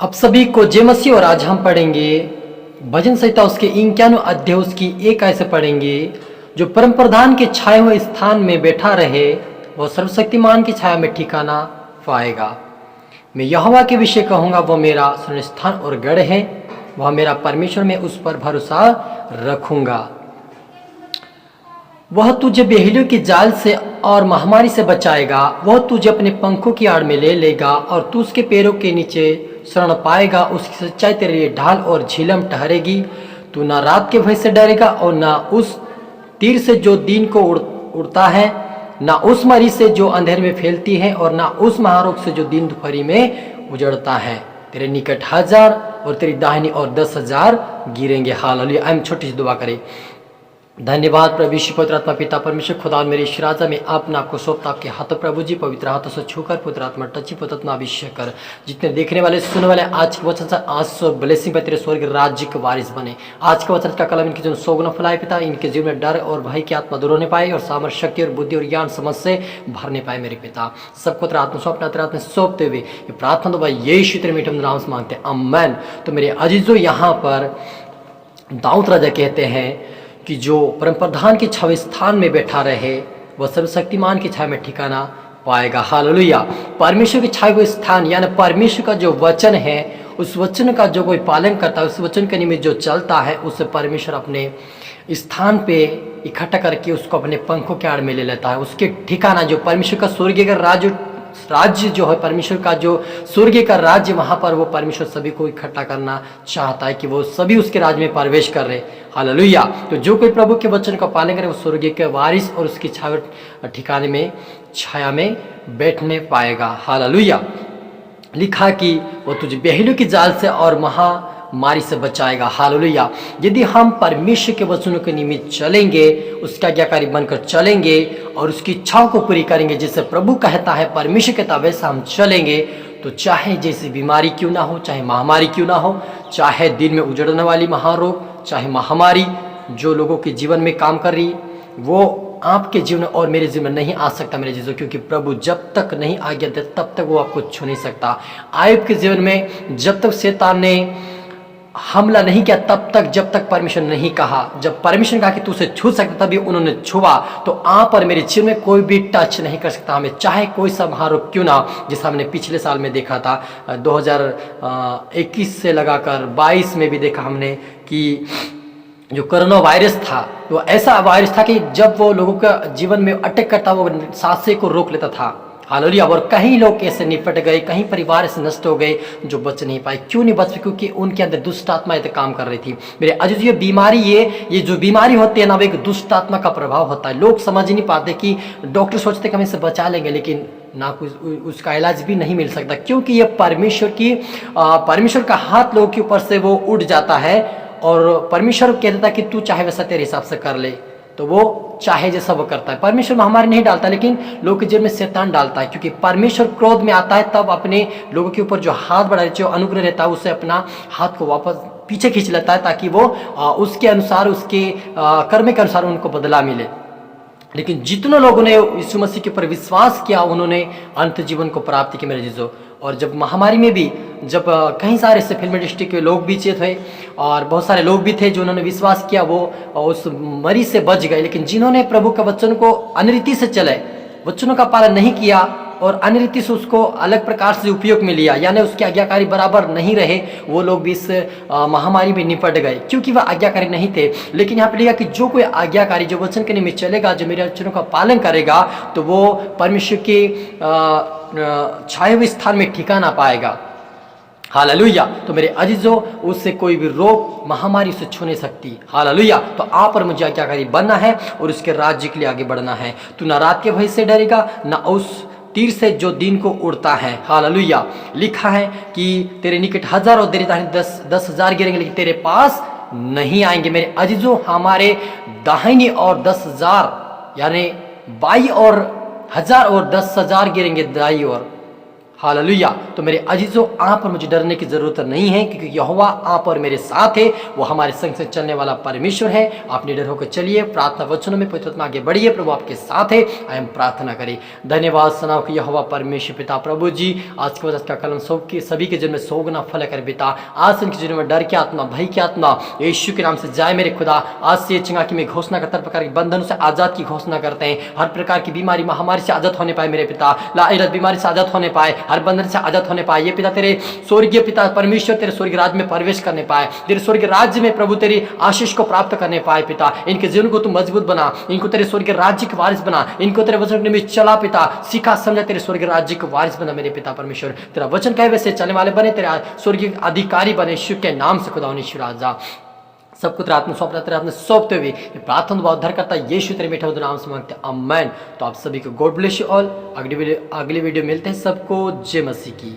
आप सभी को जय मसीह। और आज हम पढ़ेंगे भजन संहिता उसके 51 अध्याय उसकी 1 आयत से पढ़ेंगे। जो परम प्रधान के छाए हुए स्थान में बैठा रहे वह सर्वशक्तिमान की छाया में ठिकाना पाएगा। मैं यहोवा के विषय कहूँगा, वह मेरा सुरक्षित स्थान और गढ़ है, वह मेरा परमेश्वर, मैं उस पर भरोसा रखूंगा। वह तुझे बेहिलियों की जाल से और महामारी से बचाएगा। वह तुझे अपने पंखों की आड़ में ले लेगा और तू उसके पैरों के नीचे शरण पाएगा। उसकी सच्चाई तेरे लिए ढाल और झिलम ठहरेगी। तू ना रात के भय से डरेगा और ना उस तीर से जो दिन को उड़ता है, ना उस मरी से जो अंधेरे में फैलती है, और ना उस महारोग से जो दिन दोपहरी में उजड़ता है। तेरे निकट 1000 और तेरी दाहिनी और 10,000 गिरेंगे। हालेलुया। हम छोटी सी दुआ करें। धन्यवाद प्रभु यीशु पवित्र आत्मा पिता परमेश्वर खुदा मेरे ईश राजा में अपना आपको सौंपता आपके हाथों प्रभु जी। पवित्र हाथों से छूकर पवित्र आत्मा टची पवित्र आत्मा अभिषेक कर। जितने देखने वाले सुनने वाले आज के वचन से आज सो ब्लेसिंग पर तेरे स्वर्ग राज्य के वारिस बने। आज के वचन का कलम इनके जो सोगुना फैलाए पिता, इनके जीवन में डर और भय की आत्मा दूर होने पाए और सामर्थ शक्ति और बुद्धि और ज्ञान समझ से भरने पाए मेरे पिता। सबको तेरा आत्मा सौंपना तेरा आत्मा सौंपते हुए ये प्रार्थना तो भाई यीशु तेरे मीठे नाम से मांगते हैं, आमीन। तो मेरे अजीजों, यहाँ पर दाऊद राजा कहते हैं कि जो परम प्रधान के छावे स्थान में बैठा रहे वह सर्वशक्तिमान की छाया में ठिकाना पाएगा। हालेलुया। परमेश्वर के छाए हुए स्थान यानी परमेश्वर का जो वचन है, उस वचन का जो कोई पालन करता है, उस वचन के निमित्त जो चलता है, उससे परमेश्वर अपने स्थान पे इकट्ठा करके उसको अपने पंखों के आड़ में ले लेता है। उसके ठिकाना जो परमेश्वर का स्वर्गीय का राज्य जो है, परमेश्वर का जो स्वर्गीय का राज्य, वहां पर वो परमेश्वर सभी को इकट्ठा करना चाहता है कि वो सभी उसके राज्य में प्रवेश कर रहे। हालेलुया। तो जो कोई प्रभु के वचन का पालन करे वो स्वर्गीय के वारिस और उसकी ठिकाने में छाया में बैठने पाएगा। हालेलुया। लिखा कि वो तुझे बेहिलियों की जाल से और महामारी से बचाएगा। हालेलुया। यदि हम परमेश्वर के वचनों के निमित्त चलेंगे, उसका आज्ञाकारी बनकर चलेंगे और उसकी इच्छाओं को पूरी करेंगे, जैसे प्रभु कहता है परमेश्वर कहता है वैसा हम चलेंगे, तो चाहे जैसी बीमारी क्यों ना हो, चाहे महामारी क्यों ना हो, चाहे दिन में उजड़ने वाली महारोग, चाहे महामारी जो लोगों के जीवन में काम कर रही, वो आपके जीवन और मेरे जीवन में नहीं आ सकता मेरे जीवन, क्योंकि प्रभु जब तक नहीं आज्ञा दे तब तक वो आपको छू नहीं सकता। आयुब के जीवन में जब तक शैतान ने हमला नहीं किया तब तक, जब तक परमेश्वर नहीं कहा, जब परमेश्वर कहा कि तू उसे छू सकता तभी उन्होंने छुआ। तो आप और मेरे जीवन में कोई भी टच नहीं कर सकता हमें, चाहे कोई सा महारोग क्यों ना, जैसा हमने पिछले साल में देखा था, 2021 से लगाकर 22 में भी देखा हमने कि जो कोरोना वायरस था वो ऐसा वायरस था कि जब वो लोगों का जीवन में अटैक करता वो सांसें को रोक लेता था। हालेलुया। और कहीं लोग ऐसे निपट गए, कहीं परिवार ऐसे नष्ट हो गए जो बच नहीं पाए। क्यों नहीं बच पाए? क्योंकि उनके अंदर दुष्ट आत्मा काम कर रही थी। मेरे अजीज, ये बीमारी ये जो बीमारी होती है ना, वो एक दुष्ट आत्मा का प्रभाव होता है। लोग समझ ही नहीं पाते कि डॉक्टर सोचते कि हम इससे बचा लेंगे, लेकिन ना कुछ उसका इलाज भी नहीं मिल सकता, क्योंकि ये परमेश्वर का हाथ लोगों के ऊपर से वो उठ जाता है और परमेश्वर कह देता कि तू चाहे वैसा तेरे हिसाब से कर ले, तो वो चाहे जैसा वो करता है। परमेश्वर महामारी नहीं डालता, लेकिन लोगों के जीवन में शैतान डालता है, क्योंकि परमेश्वर क्रोध में आता है तब अपने लोगों के ऊपर जो हाथ बढ़ा, जो अनुग्रह रहता है, उससे अपना हाथ को वापस पीछे खींच लेता है, ताकि वो उसके अनुसार, उसके कर्म के अनुसार उनको बदला मिले। लेकिन जितने लोगों ने यीशु मसीह के ऊपर विश्वास किया उन्होंने अंत जीवन को प्राप्त किया मेरे जीजो। और जब महामारी में भी, जब कई सारे ऐसे फिल्म इंडस्ट्री के लोग भी चेत हुए और बहुत सारे लोग भी थे जो उन्होंने विश्वास किया, वो उस मरी से बच गए। लेकिन जिन्होंने प्रभु के वचन को अनरीति से चले, वचनों का पालन नहीं किया और अनरीति से उसको अलग प्रकार से उपयोग में लिया, यानी उसके आज्ञाकारी बराबर नहीं रहे, वो लोग भी इस महामारी में निपट गए, क्योंकि वह आज्ञाकारी नहीं थे। लेकिन यहाँ पे लिखा कि जो कोई आज्ञाकारी, जो वचन के निमित्त चलेगा, जो मेरे वचनों का पालन करेगा, तो वो परमेश्वर के छाए हुए स्थान में ठिकाना पाएगा। हालेलुया। तो मेरे अजीजों, उससे कोई भी रोग महामारी से छू नहीं सकती। हालेलुया। तो आप और मुझे आज्ञाकारी बनना है और उसके राज्य के लिए आगे बढ़ना है। तू ना रात के भय से डरेगा, ना उस तीर से जो दिन को उड़ता है। हालेलुया। लिखा है कि तेरे निकट 1000 और तेरे दाहिनी 10,000 गिरेंगे, लेकिन तेरे पास नहीं आएंगे। मेरे अजीजों, हमारे दाहिनी और 10,000 यानी 22 और 1000 और 10,000 गिरेंगे दाई और। हालेलुया। तो मेरे अजीजों, आप और मुझे डरने की जरूरत नहीं है, क्योंकि यहोवा आप और मेरे साथ है। वो हमारे संग से चलने वाला परमेश्वर है। आप निडर होकर चलिए, प्रार्थना वचनों में पवित्र आत्मा आगे बढ़िए। प्रभु आपके साथ है। आइए हम प्रार्थना करें। धन्यवाद सनाओ कि यहोवा परमेश्वर पिता प्रभु जी, आज के वजह का कलम सभी के जीवन में सोगना फल कर पिता। आज इनके जीवन में डर की आत्मा, भय की आत्मा यीशु के नाम से जाए मेरे खुदा। आज से चंगा की मैं घोषणा करता, हर प्रकार के बंधनों से आजाद की घोषणा करते हैं। हर प्रकार की बीमारी महामारी से आजाद होने पाए मेरे पिता। लाइरत बीमारी से आजाद होने पाए, हर बंधन से आजाद होने पाए। ये पिता तेरे स्वर्गीय पिता परमेश्वर तेरे स्वर्गीय राज्य में प्रवेश करने पाए, तेरे स्वर्गीय राज्य में प्रभु तेरी आशीष को प्राप्त करने पाए पिता। इनके जीवन को तू मजबूत बना, इनको तेरे स्वर्गीय राज्य के वारिस बना, इनको तेरे वचन में चला पिता, सिखा समझा तेरे स्वर्गीय राज्य के वारिस बना मेरे पिता परमेश्वर। तेरा वचन कहे वैसे चलने वाले बने, तेरे स्वर्गीय अधिकारी बने, यीशु के नाम से खुदा ईश्वर राजा। सबको तेरे आत्मा सौंपना, तेरे हाथ सौंपते हुए प्रार्थना दुआ उद्धार करता यीशु तेरे मीठे नाम से मांगते आमेन। तो आप सभी को गॉड ब्लेस यू ऑल। अगली वीडियो मिलते हैं। सबको जय मसीह की।